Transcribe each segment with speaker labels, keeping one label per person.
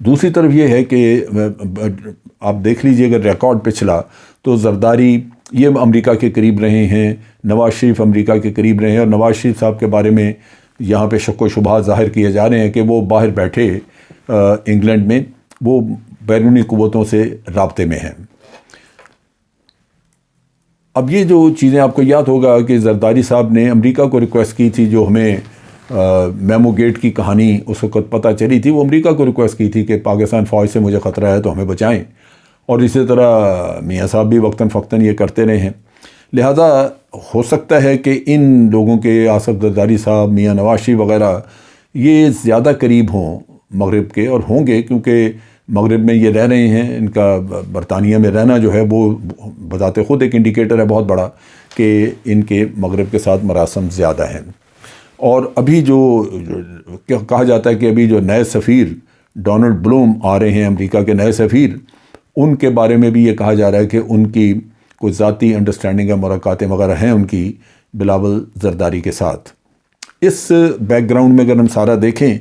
Speaker 1: دوسری طرف یہ ہے کہ آپ دیکھ لیجئے اگر ریکارڈ پچھلا تو زرداری یہ امریکہ کے قریب رہے ہیں، نواز شریف امریکہ کے قریب رہے ہیں، اور نواز شریف صاحب کے بارے میں یہاں پہ شک و شبہات ظاہر کیے جا رہے ہیں کہ وہ باہر بیٹھے انگلینڈ میں وہ بیرونی قوتوں سے رابطے میں ہیں۔ اب یہ جو چیزیں آپ کو یاد ہوگا کہ زرداری صاحب نے امریکہ کو ریکویسٹ کی تھی، جو ہمیں میمو گیٹ کی کہانی اس وقت پتہ چلی تھی، وہ امریکہ کو ریکویسٹ کی تھی کہ پاکستان فوج سے مجھے خطرہ ہے تو ہمیں بچائیں، اور اسی طرح میاں صاحب بھی وقتاً فوقتاً یہ کرتے رہے ہیں۔ لہذا ہو سکتا ہے کہ ان لوگوں کے آصف زرداری صاحب، میاں نواز شریف وغیرہ یہ زیادہ قریب ہوں مغرب کے، اور ہوں گے کیونکہ مغرب میں یہ رہ رہے ہیں، ان کا برطانیہ میں رہنا جو ہے وہ بذات خود ایک انڈیکیٹر ہے بہت بڑا کہ ان کے مغرب کے ساتھ مراسم زیادہ ہیں۔ اور ابھی جو کہا جاتا ہے کہ ابھی جو نئے سفیر ڈونلڈ بلوم آ رہے ہیں، امریکہ کے نئے سفیر، ان کے بارے میں بھی یہ کہا جا رہا ہے کہ ان کی کوئی ذاتی انڈرسٹینڈنگ یا ملاقاتیں وغیرہ ہیں ان کی بلاول زرداری کے ساتھ۔ اس بیک گراؤنڈ میں اگر ہم سارا دیکھیں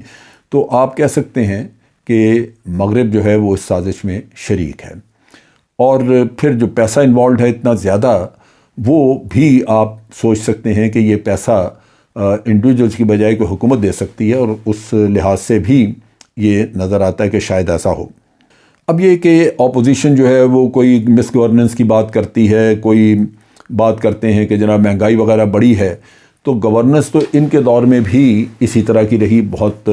Speaker 1: تو آپ کہہ سکتے ہیں کہ مغرب جو ہے وہ اس سازش میں شریک ہے، اور پھر جو پیسہ انوالوڈ ہے اتنا زیادہ، وہ بھی آپ سوچ سکتے ہیں کہ یہ پیسہ انڈیویجولز کی بجائے کوئی حکومت دے سکتی ہے، اور اس لحاظ سے بھی یہ نظر آتا ہے کہ شاید ایسا ہو۔ اب یہ کہ اپوزیشن جو ہے وہ کوئی مس گورننس کی بات کرتی ہے، کوئی بات کرتے ہیں کہ جناب مہنگائی وغیرہ بڑی ہے، تو گورننس تو ان کے دور میں بھی اسی طرح کی رہی، بہت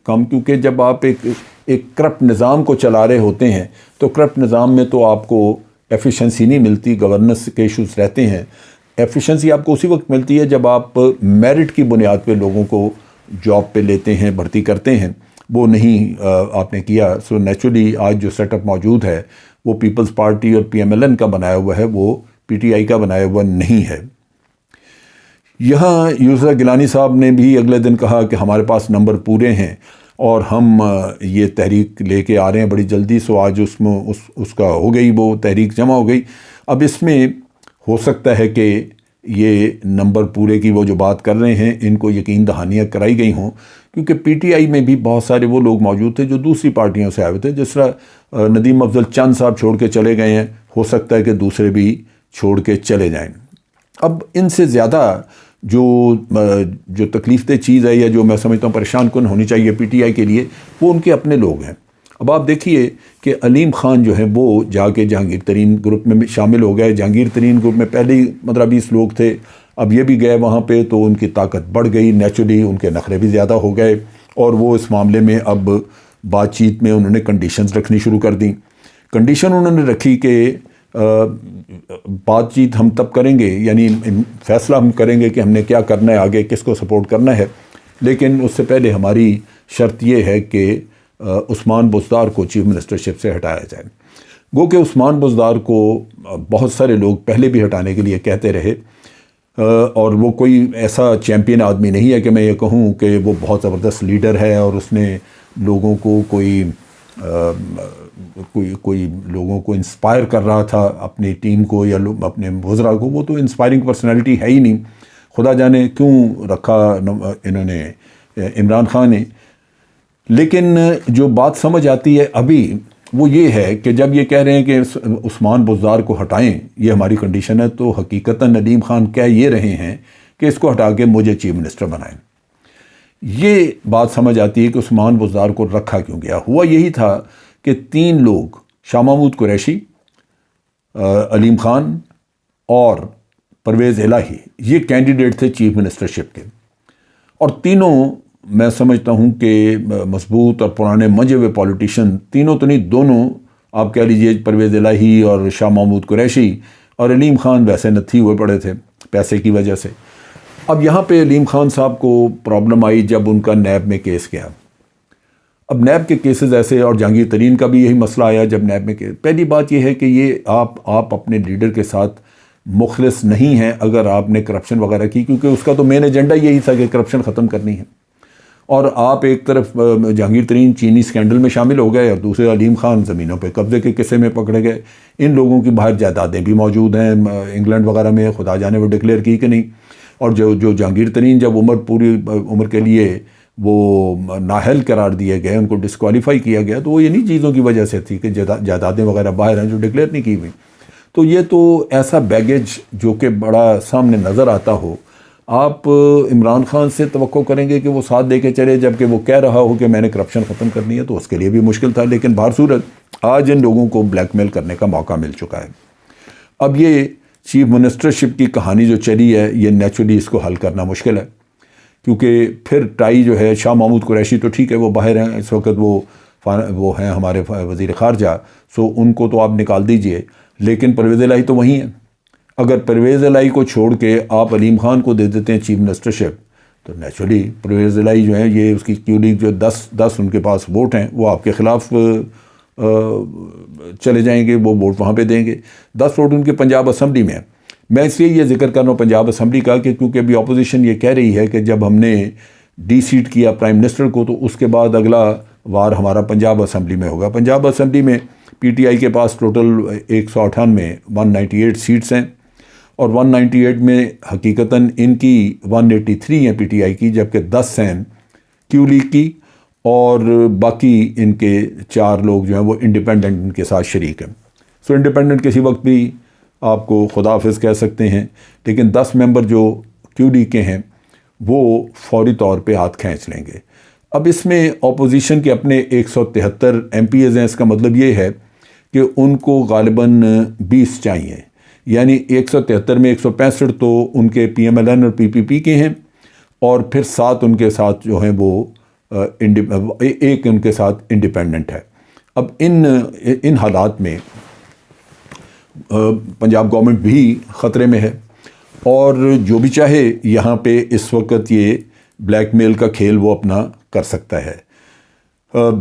Speaker 1: کم، کیونکہ جب آپ ایک کرپٹ نظام کو چلا رہے ہوتے ہیں تو کرپٹ نظام میں تو آپ کو ایفیشنسی نہیں ملتی، گورننس کے ایشوز رہتے ہیں۔ ایفیشنسی آپ کو اسی وقت ملتی ہے جب آپ میرٹ کی بنیاد پہ لوگوں کو جاب پہ لیتے ہیں، بھرتی کرتے ہیں، وہ نہیں آپ نے کیا۔ سو نیچرلی آج جو سیٹ اپ موجود ہے وہ پیپلز پارٹی اور پی ایم ایل این کا بنایا ہوا ہے، وہ پی ٹی آئی کا بنایا ہوا نہیں ہے۔ یہاں یسریٰ گیلانی صاحب نے بھی اگلے دن کہا کہ ہمارے پاس نمبر پورے ہیں اور ہم یہ تحریک لے کے آ رہے ہیں بڑی جلدی، سو آج اس کا ہو گئی، وہ تحریک جمع ہو گئی۔ اب اس میں ہو سکتا ہے کہ یہ نمبر پورے کی وہ جو بات کر رہے ہیں ان کو یقین دہانیاں کرائی گئی ہوں، کیونکہ پی ٹی آئی میں بھی بہت سارے وہ لوگ موجود تھے جو دوسری پارٹیوں سے آئے ہوئے تھے، جس طرح ندیم افضل چند صاحب چھوڑ کے چلے گئے ہیں، ہو سکتا ہے کہ دوسرے بھی چھوڑ کے چلے جائیں۔ اب ان سے زیادہ جو تکلیف دہ چیز ہے، یا جو میں سمجھتا ہوں پریشان کن ہونی چاہیے پی ٹی آئی کے لیے، وہ ان کے اپنے لوگ ہیں۔ اب آپ دیکھیے کہ علیم خان جو ہے وہ جا کے جہانگیر ترین گروپ میں شامل ہو گئے۔ جہانگیر ترین گروپ میں پہلے ہی 15-20 لوگ تھے، اب یہ بھی گئے وہاں پہ، تو ان کی طاقت بڑھ گئی، نیچرلی ان کے نخرے بھی زیادہ ہو گئے، اور وہ اس معاملے میں اب بات چیت میں انہوں نے کنڈیشنز رکھنی شروع کر دیں۔ کنڈیشن انہوں نے رکھی کہ بات چیت ہم تب کریں گے، یعنی فیصلہ ہم کریں گے کہ ہم نے کیا کرنا ہے، آگے کس کو سپورٹ کرنا ہے، لیکن اس سے پہلے ہماری شرط یہ ہے کہ عثمان بزدار کو چیف منسٹرشپ سے ہٹایا جائے۔ گو کہ عثمان بزدار کو بہت سارے لوگ پہلے بھی ہٹانے کے لیے کہتے رہے، اور وہ کوئی ایسا چیمپئن آدمی نہیں ہے کہ میں یہ کہوں کہ وہ بہت زبردست لیڈر ہے اور اس نے لوگوں کو کوئی لوگوں کو انسپائر کر رہا تھا، اپنی ٹیم کو یا اپنے وزراء کو۔ وہ تو انسپائرنگ پرسنالٹی ہے ہی نہیں، خدا جانے کیوں رکھا انہوں نے عمران خان نے۔ لیکن جو بات سمجھ آتی ہے ابھی وہ یہ ہے کہ جب یہ کہہ رہے ہیں کہ عثمان بزدار کو ہٹائیں، یہ ہماری کنڈیشن ہے، تو حقیقتاً علیم خان کہہ یہ رہے ہیں کہ اس کو ہٹا کے مجھے چیف منسٹر بنائیں۔ یہ بات سمجھ آتی ہے کہ عثمان بزدار کو رکھا کیوں گیا۔ ہوا یہی تھا کہ 3 لوگ، شاہ محمود قریشی، علیم خان اور پرویز الہی، یہ کینڈیڈیٹ تھے چیف منسٹرشپ کے، اور تینوں میں سمجھتا ہوں کہ مضبوط اور پرانے منجے ہوئے پولیٹیشین، تینوں تو نہیں، دونوں آپ کہہ لیجئے، پرویز الہی اور شاہ محمود قریشی، اور علیم خان ویسے نتھی ہوئے پڑے تھے پیسے کی وجہ سے۔ اب یہاں پہ علیم خان صاحب کو پرابلم آئی جب ان کا نیب میں کیس گیا۔ اب نیب کے کیسز ایسے، اور جہانگیر ترین کا بھی یہی مسئلہ آیا جب نیب میں پہلی بات یہ ہے کہ یہ آپ اپنے لیڈر کے ساتھ مخلص نہیں ہیں اگر آپ نے کرپشن وغیرہ کی، کیونکہ اس کا تو مین ایجنڈا یہی تھا کہ کرپشن ختم کرنی ہے، اور آپ ایک طرف جہانگیر ترین چینی اسکینڈل میں شامل ہو گئے اور دوسرے علیم خان زمینوں پہ قبضے کے قصے میں پکڑے گئے۔ ان لوگوں کی باہر جائیدادیں بھی موجود ہیں انگلینڈ وغیرہ میں، خدا جانے وہ ڈکلیئر کی کہ نہیں۔ اور جو جہانگیر ترین جب پوری عمر کے لیے وہ نااہل قرار دیے گئے، ان کو ڈسکوالیفائی کیا گیا، تو وہ انہی چیزوں کی وجہ سے تھی کہ جائیدادیں وغیرہ باہر ہیں جو ڈکلیئر نہیں کی ہوئی. تو یہ تو ایسا بیگیج جو کہ بڑا سامنے نظر آتا ہو، آپ عمران خان سے توقع کریں گے کہ وہ ساتھ دے کے چلے جبکہ وہ کہہ رہا ہو کہ میں نے کرپشن ختم کرنی ہے، تو اس کے لیے بھی مشکل تھا. لیکن بہر صورت آج ان لوگوں کو بلیک میل کرنے کا موقع مل چکا ہے. اب یہ چیف منسٹرشپ کی کہانی جو چلی ہے، یہ نیچرلی اس کو حل کرنا مشکل ہے، کیونکہ پھر ٹائی جو ہے شاہ محمود قریشی تو ٹھیک ہے وہ باہر ہیں اس وقت، وہ ہیں ہمارے وزیر خارجہ، سو ان کو تو آپ نکال دیجئے، لیکن پرویز الہی تو وہیں ہیں. اگر پرویز الہی کو چھوڑ کے آپ علیم خان کو دے دیتے ہیں چیف منسٹرشپ، تو نیچرلی پرویز الہی جو ہیں، یہ اس کی کیو لیگ جو 10 ان کے پاس ووٹ ہیں، وہ آپ کے خلاف چلے جائیں گے، وہ ووٹ وہاں پہ دیں گے. 10 ووٹ ان کے پنجاب اسمبلی میں ہیں. میں اس لیے یہ ذکر کر رہا ہوں پنجاب اسمبلی کا کہ کیونکہ ابھی اپوزیشن یہ کہہ رہی ہے کہ جب ہم نے ڈی سیٹ کیا پرائم منسٹر کو، تو اس کے بعد اگلا وار ہمارا پنجاب اسمبلی میں ہوگا. پنجاب اسمبلی میں پی ٹی آئی کے پاس ٹوٹل 198 سیٹس ہیں، اور 198 میں حقیقتاً ان کی 183 ہیں پی ٹی آئی کی، جبکہ 10 ہیں کیو لیگ کی، اور باقی ان کے 4 لوگ جو ہیں وہ انڈیپینڈنٹ ان کے ساتھ شریک ہیں. سو انڈیپینڈنٹ کسی وقت بھی آپ کو خدا حافظ کہہ سکتے ہیں، لیکن 10 ممبر جو کیو لیگ کے ہیں وہ فوری طور پہ ہاتھ کھینچ لیں گے. اب اس میں اپوزیشن کے اپنے 173 ایم پی ایز ہیں. اس کا مطلب یہ ہے کہ ان کو غالباً 20 چاہیے، یعنی 173 میں 165 تو ان کے پی ایم ایل این اور پی پی پی کے ہیں، اور پھر 7 ان کے ساتھ جو ہیں وہ ایک ان کے ساتھ انڈیپینڈنٹ ہے. اب ان حالات میں پنجاب گورنمنٹ بھی خطرے میں ہے، اور جو بھی چاہے یہاں پہ اس وقت یہ بلیک میل کا کھیل وہ اپنا کر سکتا ہے.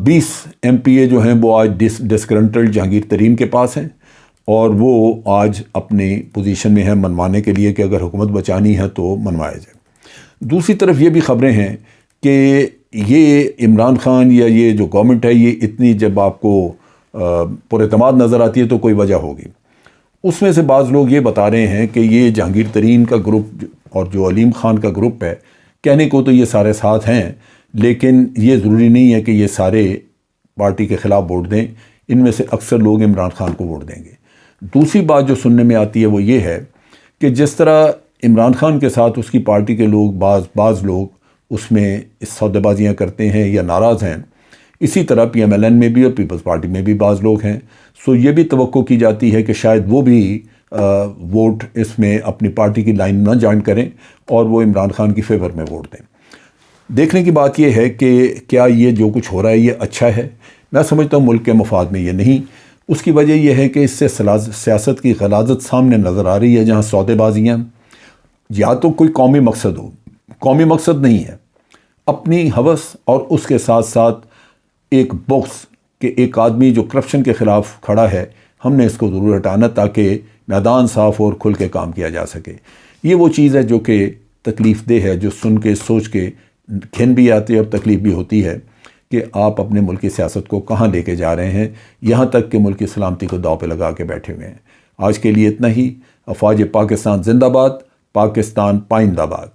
Speaker 1: 20 ایم پی اے جو ہیں وہ آج ڈسگرنٹلڈ جہانگیر ترین کے پاس ہیں، اور وہ آج اپنی پوزیشن میں ہیں منوانے کے لیے کہ اگر حکومت بچانی ہے تو منوایا جائے. دوسری طرف یہ بھی خبریں ہیں کہ یہ عمران خان یا یہ جو گورنمنٹ ہے، یہ اتنی جب آپ کو پر اعتماد نظر آتی ہے تو کوئی وجہ ہوگی. اس میں سے بعض لوگ یہ بتا رہے ہیں کہ یہ جہانگیر ترین کا گروپ اور جو علیم خان کا گروپ ہے، کہنے کو تو یہ سارے ساتھ ہیں، لیکن یہ ضروری نہیں ہے کہ یہ سارے پارٹی کے خلاف ووٹ دیں. ان میں سے اکثر لوگ عمران خان کو ووٹ دیں گے. دوسری بات جو سننے میں آتی ہے وہ یہ ہے کہ جس طرح عمران خان کے ساتھ اس کی پارٹی کے لوگ بعض لوگ اس میں سودے بازیاں کرتے ہیں یا ناراض ہیں، اسی طرح پی ایم ایل این میں بھی اور پیپلز پارٹی میں بھی بعض لوگ ہیں. سو یہ بھی توقع کی جاتی ہے کہ شاید وہ بھی ووٹ اس میں اپنی پارٹی کی لائن نہ جوائن کریں اور وہ عمران خان کی فیور میں ووٹ دیں. دیکھنے کی بات یہ ہے کہ کیا یہ جو کچھ ہو رہا ہے یہ اچھا ہے؟ میں سمجھتا ہوں ملک کے مفاد میں یہ نہیں. اس کی وجہ یہ ہے کہ اس سے سیاست کی غلاظت سامنے نظر آ رہی ہے، جہاں سودے بازیاں یا تو کوئی قومی مقصد ہو، قومی مقصد نہیں ہے، اپنی ہوس اور اس کے ساتھ ساتھ ایک بغض کہ ایک آدمی جو کرپشن کے خلاف کھڑا ہے، ہم نے اس کو ضرور ہٹانا تاکہ میدان صاف اور کھل کے کام کیا جا سکے. یہ وہ چیز ہے جو کہ تکلیف دہ ہے، جو سن کے سوچ کے گھن بھی آتی ہے اور تکلیف بھی ہوتی ہے کہ آپ اپنے ملک کی سیاست کو کہاں لے کے جا رہے ہیں، یہاں تک کہ ملک کی سلامتی کو داؤ پہ لگا کے بیٹھے ہوئے ہیں. آج کے لیے اتنا ہی. افواج پاکستان زندہ باد، پاکستان پائندہ باد.